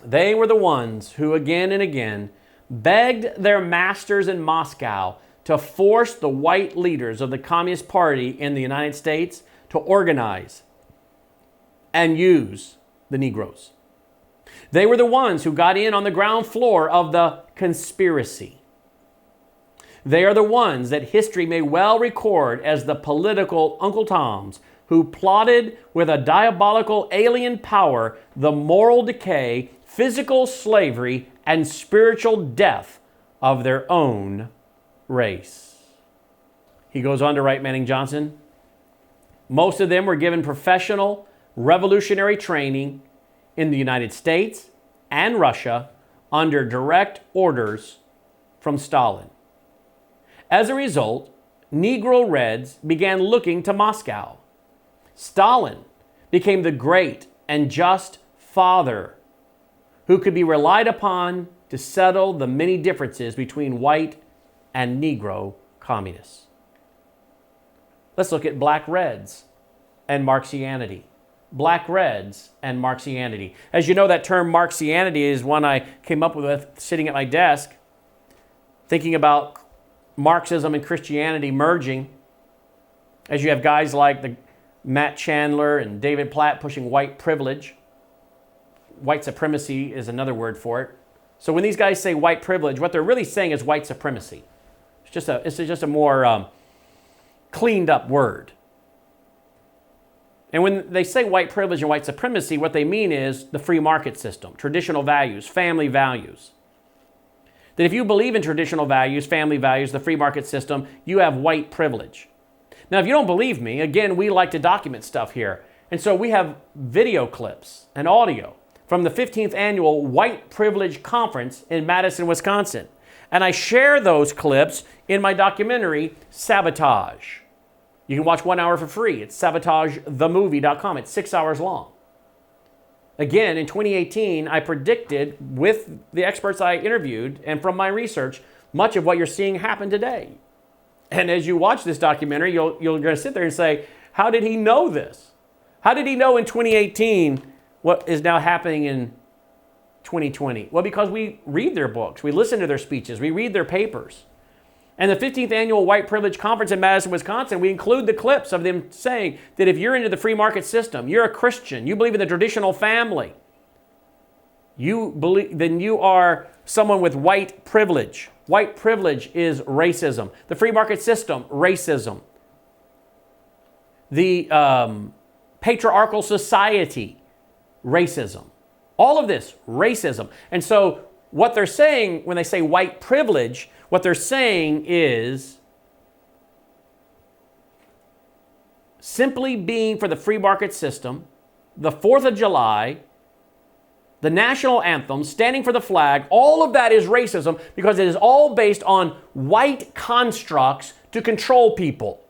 they were the ones who again and again begged their masters in Moscow to force the white leaders of the Communist Party in the United States to organize and use the Negroes. They were the ones who got in on the ground floor of the conspiracy. They are the ones that history may well record as the political Uncle Toms who plotted with a diabolical alien power the moral decay, physical slavery and spiritual death of their own race. He goes on to write, Manning Johnson, most of them were given professional revolutionary training in the United States and Russia under direct orders from Stalin. As a result, Negro Reds began looking to Moscow. Stalin became the great and just father who could be relied upon to settle the many differences between white and Negro communists. Let's look at Black Reds and Marxianity. Black Reds and Marxianity. As you know, that term Marxianity is one I came up with sitting at my desk, thinking about Marxism and Christianity merging. As you have guys like Matt Chandler and David Platt pushing white privilege. White supremacy is another word for it. So when these guys say white privilege, what they're really saying is white supremacy. It's just a more cleaned up word. And when they say white privilege and white supremacy, what they mean is the free market system, traditional values, family values. That if you believe in traditional values, family values, the free market system, you have white privilege. Now, if you don't believe me, again, we like to document stuff here. And so we have video clips and audio from the 15th annual White Privilege Conference in Madison, Wisconsin. And I share those clips in my documentary, Sabotage. You can watch 1 hour for free. It's sabotagethemovie.com. It's 6 hours long. Again, in 2018, I predicted with the experts I interviewed and from my research, much of what you're seeing happen today. And as you watch this documentary, you're going to sit there and say, how did he know this? How did he know in 2018 what is now happening in 2020? Well, because we read their books, we listen to their speeches, we read their papers. And the 15th annual White Privilege Conference in Madison, Wisconsin, we include the clips of them saying that if you're into the free market system, you're a Christian, you believe in the traditional family, then you are someone with white privilege. White privilege is racism. The free market system, racism. The patriarchal society, racism. All of this, racism. And so what they're saying when they say white privilege, what they're saying is simply being for the free market system, the 4th of July, the national anthem, standing for the flag, all of that is racism because it is all based on white constructs to control people.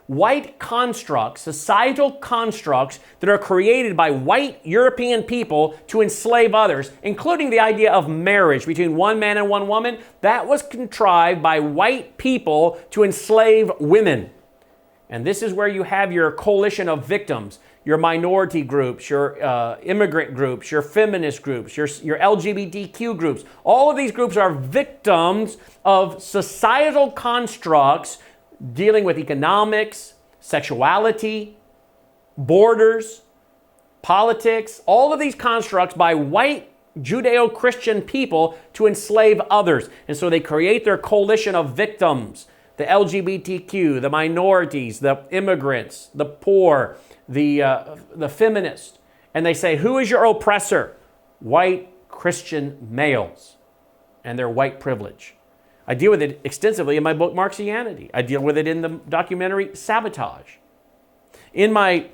White constructs, societal constructs that are created by white European people to enslave others, including the idea of marriage between one man and one woman. That was contrived by white people to enslave women. And this is where you have your coalition of victims, your minority groups, your immigrant groups, your feminist groups, your LGBTQ groups. All of these groups are victims of societal constructs dealing with economics, sexuality, borders, politics, all of these constructs by white Judeo-Christian people to enslave others. And so they create their coalition of victims, the LGBTQ, the minorities, the immigrants, the poor, the feminists. And they say, who is your oppressor? White Christian males and their white privilege. I deal with it extensively in my book, Marxianity. I deal with it in the documentary, Sabotage. In my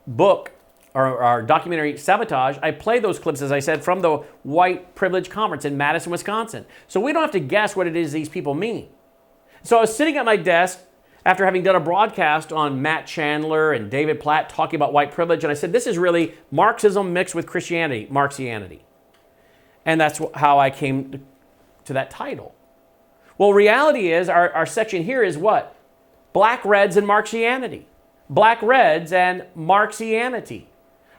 book, or our documentary, Sabotage, I play those clips, as I said, from the White Privilege Conference in Madison, Wisconsin. So we don't have to guess what it is these people mean. So I was sitting at my desk after having done a broadcast on Matt Chandler and David Platt talking about white privilege, and I said, this is really Marxism mixed with Christianity, Marxianity. And that's how I came to that title. Well, reality is our section here is what? Black Reds and Marxianity. Black Reds and Marxianity.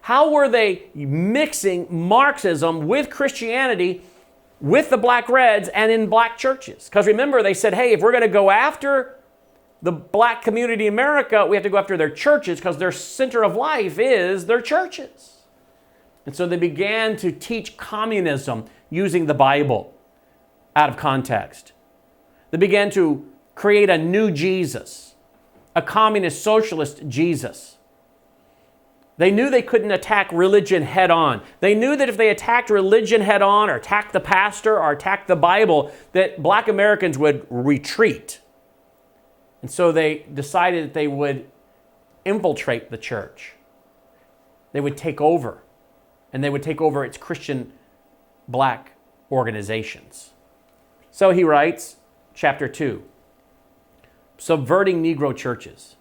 How were they mixing Marxism with Christianity with the Black Reds and in black churches? Because remember, they said, hey, if we're going to go after the black community in America, we have to go after their churches because their center of life is their churches. And so they began to teach communism using the Bible out of context. They began to create a new Jesus, a communist socialist Jesus. They knew they couldn't attack religion head on. They knew that if they attacked religion head on or attacked the pastor or attacked the Bible, that black Americans would retreat. And so they decided that they would infiltrate the church. They would take over. And they would take over its Christian black organizations. So he writes, chapter 2, subverting Negro churches.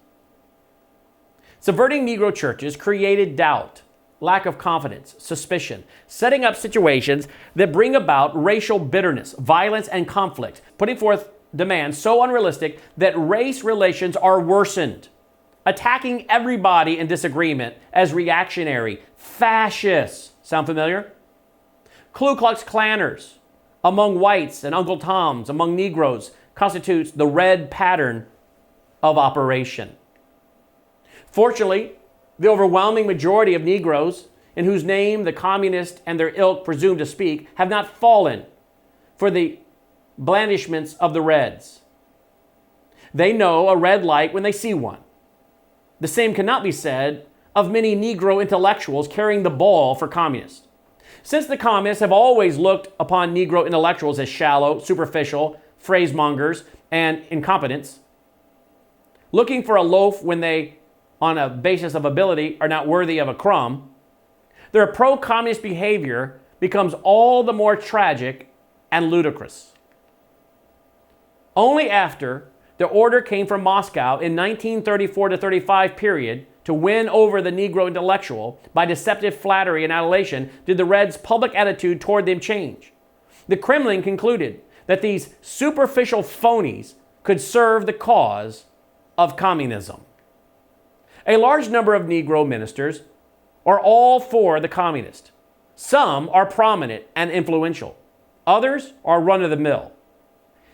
Subverting Negro churches created doubt, lack of confidence, suspicion, setting up situations that bring about racial bitterness, violence, and conflict, putting forth demands so unrealistic that race relations are worsened, attacking everybody in disagreement as reactionary, fascists. Sound familiar? Ku Klux Klanners among whites and Uncle Toms among Negroes constitutes the red pattern of operation. Fortunately, the overwhelming majority of Negroes, in whose name the communists and their ilk presume to speak, have not fallen for the blandishments of the Reds. They know a red light when they see one. The same cannot be said of many Negro intellectuals carrying the ball for communists. Since the communists have always looked upon Negro intellectuals as shallow, superficial, phrasemongers, and incompetents, looking for a loaf when they, on a basis of ability, are not worthy of a crumb, their pro-communist behavior becomes all the more tragic and ludicrous. Only after the order came from Moscow in 1934 to 35 period to win over the Negro intellectual by deceptive flattery and adulation did the Reds' public attitude toward them change. The Kremlin concluded that these superficial phonies could serve the cause of communism. A large number of Negro ministers are all for the communist. Some are prominent and influential. Others are run-of-the-mill.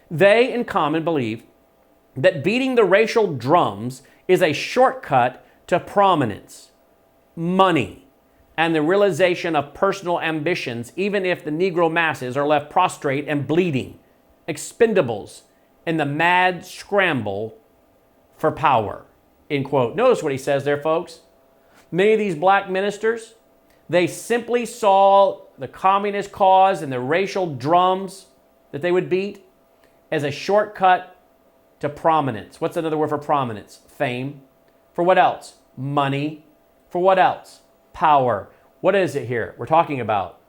They, in common, believe that beating the racial drums is a shortcut to prominence, money, and the realization of personal ambitions, even if the Negro masses are left prostrate and bleeding, expendables in the mad scramble for power. End quote. Notice what he says there, folks. Many of these black ministers, they simply saw the communist cause and the racial drums that they would beat as a shortcut to prominence. What's another word for prominence? Fame. For what else? Money. For what else? Power. What is it here we're talking about?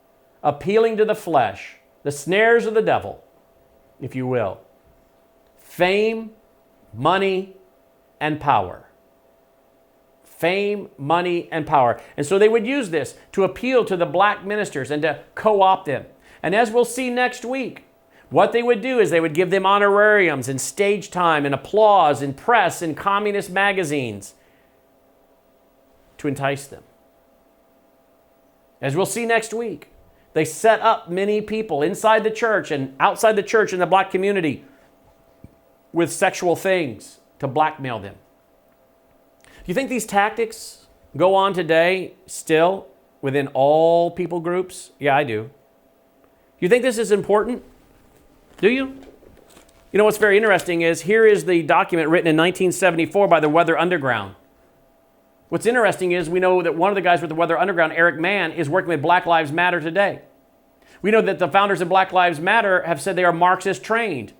Appealing to the flesh, the snares of the devil, if you will. Fame, money, and power. Fame, money, and power. And so they would use this to appeal to the black ministers and to co-opt them. And as we'll see next week, what they would do is they would give them honorariums and stage time and applause and press in communist magazines to entice them. As we'll see next week, they set up many people inside the church and outside the church in the black community with sexual things to blackmail them. Do you think these tactics go on today still within all people groups? Yeah, I do. Do you think this is important? Do you? You know what's very interesting is here is the document written in 1974 by the Weather Underground. What's interesting is we know that one of the guys with the Weather Underground, Eric Mann, is working with Black Lives Matter today. We know that the founders of Black Lives Matter have said they are Marxist trained,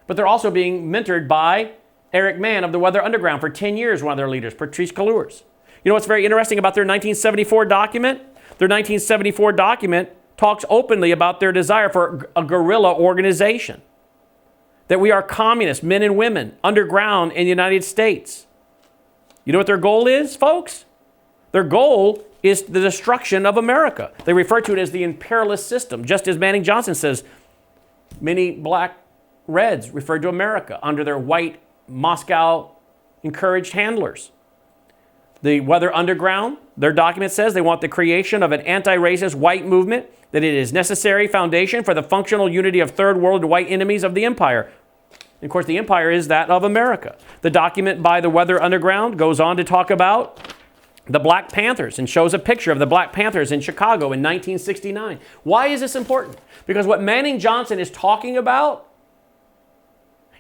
but they're also being mentored by Eric Mann of the Weather Underground for 10 years, one of their leaders, Patrice Cullors. You know what's very interesting about their 1974 document? Their 1974 document talks openly about their desire for a guerrilla organization. That we are communist men and women underground in the United States. You know what their goal is, folks? Their goal is the destruction of America. They refer to it as the imperialist system, just as Manning Johnson says many black Reds referred to America under their white Moscow-encouraged handlers. The Weather Underground, their document says they want the creation of an anti-racist white movement, that it is necessary foundation for the functional unity of third world white enemies of the empire. And of course, the empire is that of America. The document by the Weather Underground goes on to talk about the Black Panthers and shows a picture of the Black Panthers in Chicago in 1969. Why is this important? Because what Manning Johnson is talking about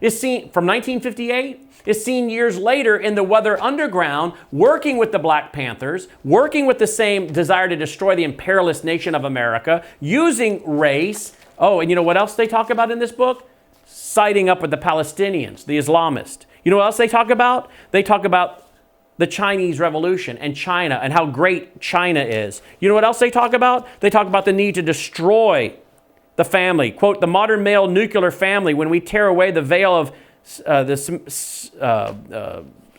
is seen from 1958, is seen years later in the Weather Underground, working with the Black Panthers, working with the same desire to destroy the imperialist nation of America, using race. Oh, and you know what else they talk about in this book? Siding up with the Palestinians, the Islamists. You know what else they talk about? They talk about the Chinese Revolution and China and how great China is. You know what else they talk about? They talk about the need to destroy the family. Quote, the modern male nuclear family, when we tear away the veil of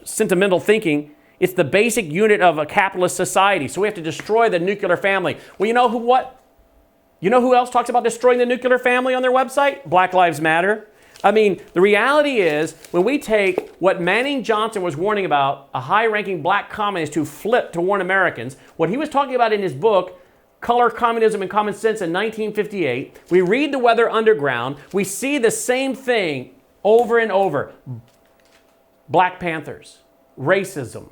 sentimental thinking, it's the basic unit of a capitalist society. So we have to destroy the nuclear family. Well, you know who else talks about destroying the nuclear family on their website? Black Lives Matter. I mean, the reality is, when we take what Manning Johnson was warning about, a high-ranking black communist who flipped to warn Americans, what he was talking about in his book, Color, Communism, and Common Sense in 1958, we read the Weather Underground, we see the same thing over and over. Black Panthers, racism.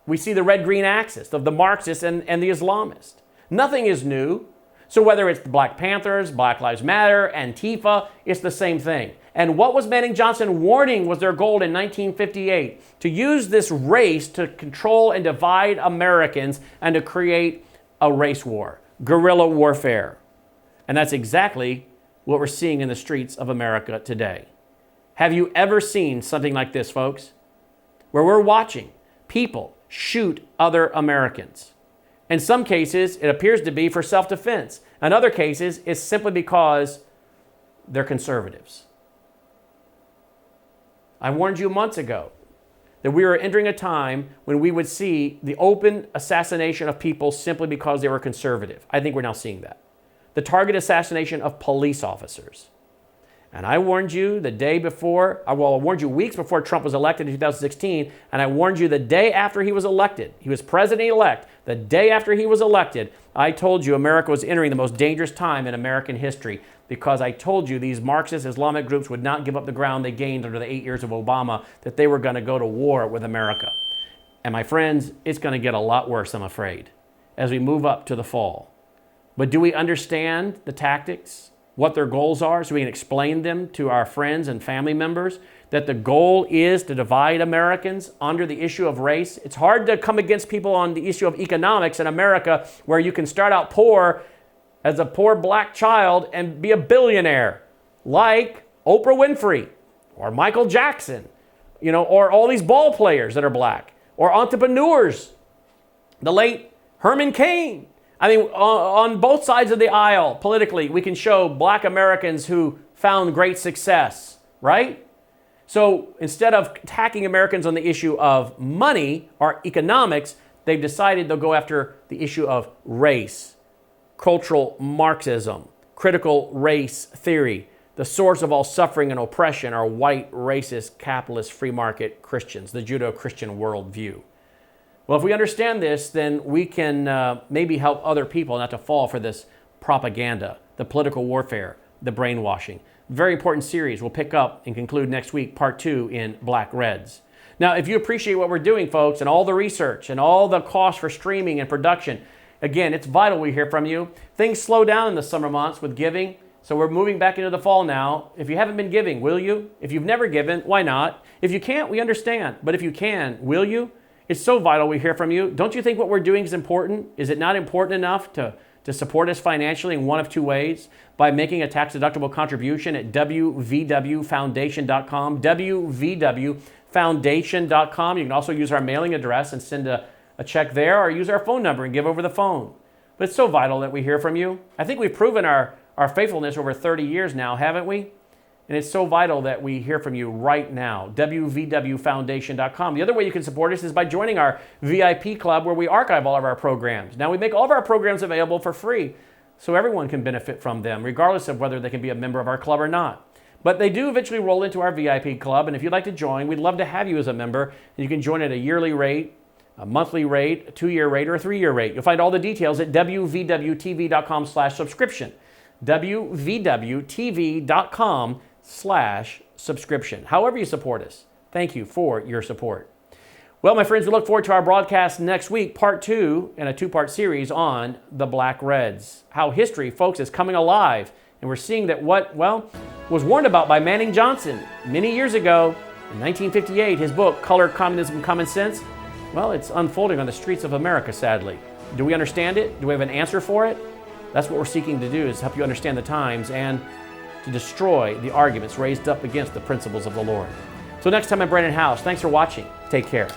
We see the red-green axis of the Marxists and the Islamists. Nothing is new. So whether it's the Black Panthers, Black Lives Matter, Antifa, it's the same thing. And what was Manning Johnson warning was their goal in 1958? To use this race to control and divide Americans and to create a race war, guerrilla warfare. And that's exactly what we're seeing in the streets of America today. Have you ever seen something like this, folks? Where we're watching people shoot other Americans. In some cases, it appears to be for self-defense. In other cases, it's simply because they're conservatives. I warned you months ago that we were entering a time when we would see the open assassination of people simply because they were conservative. I think we're now seeing that. The target assassination of police officers. And I warned you the day before, I warned you weeks before Trump was elected in 2016, and I warned you the day after he was elected. He was president-elect. The day after he was elected, I told you America was entering the most dangerous time in American history because I told you these Marxist Islamic groups would not give up the ground they gained under the 8 years of Obama, that they were going to go to war with America. And my friends, it's going to get a lot worse, I'm afraid, as we move up to the fall. But do we understand the tactics? What their goals are, so we can explain them to our friends and family members, that the goal is to divide Americans under the issue of race. It's hard to come against people on the issue of economics in America, where you can start out poor as a poor black child and be a billionaire, like Oprah Winfrey or Michael Jackson, or all these ball players that are black, or entrepreneurs, the late Herman Cain. I mean, on both sides of the aisle, politically, we can show black Americans who found great success, right? So instead of attacking Americans on the issue of money or economics, they've decided they'll go after the issue of race, cultural Marxism, critical race theory. The source of all suffering and oppression are white, racist, capitalist, free market Christians, the Judeo-Christian worldview. Well, if we understand this, then we can maybe help other people not to fall for this propaganda, the political warfare, the brainwashing. Very important series. We'll pick up and conclude next week, part 2 in Black Reds. Now, if you appreciate what we're doing, folks, and all the research and all the cost for streaming and production, again, it's vital we hear from you. Things slow down in the summer months with giving, so we're moving back into the fall now. If you haven't been giving, will you? If you've never given, why not? If you can't, we understand. But if you can, will you? It's so vital we hear from you. Don't you think what we're doing is important? Is it not important enough to support us financially in one of two ways? By making a tax-deductible contribution at wvwfoundation.com, wvwfoundation.com. You can also use our mailing address and send a check there, or use our phone number and give over the phone. But it's so vital that we hear from you. I think we've proven our faithfulness over 30 years now, haven't we? And it's so vital that we hear from you right now. wvwfoundation.com. The other way you can support us is by joining our VIP club, where we archive all of our programs. Now, we make all of our programs available for free, so everyone can benefit from them, regardless of whether they can be a member of our club or not. But they do eventually roll into our VIP club, and if you'd like to join, we'd love to have you as a member. And you can join at a yearly rate, a monthly rate, a 2-year rate, or a 3-year rate. You'll find all the details at wvwtv.com/subscription. wvwtv.com/subscription. However you support us, thank you for your support. Well, my friends, we look forward to our broadcast next week, part 2 in a 2-part series on the Black Reds. How history, folks, is coming alive And we're seeing that what, well, was warned about by Manning Johnson many years ago in 1958, his book, Color, Communism, Common Sense, well, it's unfolding on the streets of America, sadly. Do we understand it? Do we have an answer for it? That's what we're seeking to do, is help you understand the times and to destroy the arguments raised up against the principles of the Lord. So next time I'm Brannon Howse. Thanks for watching. Take care.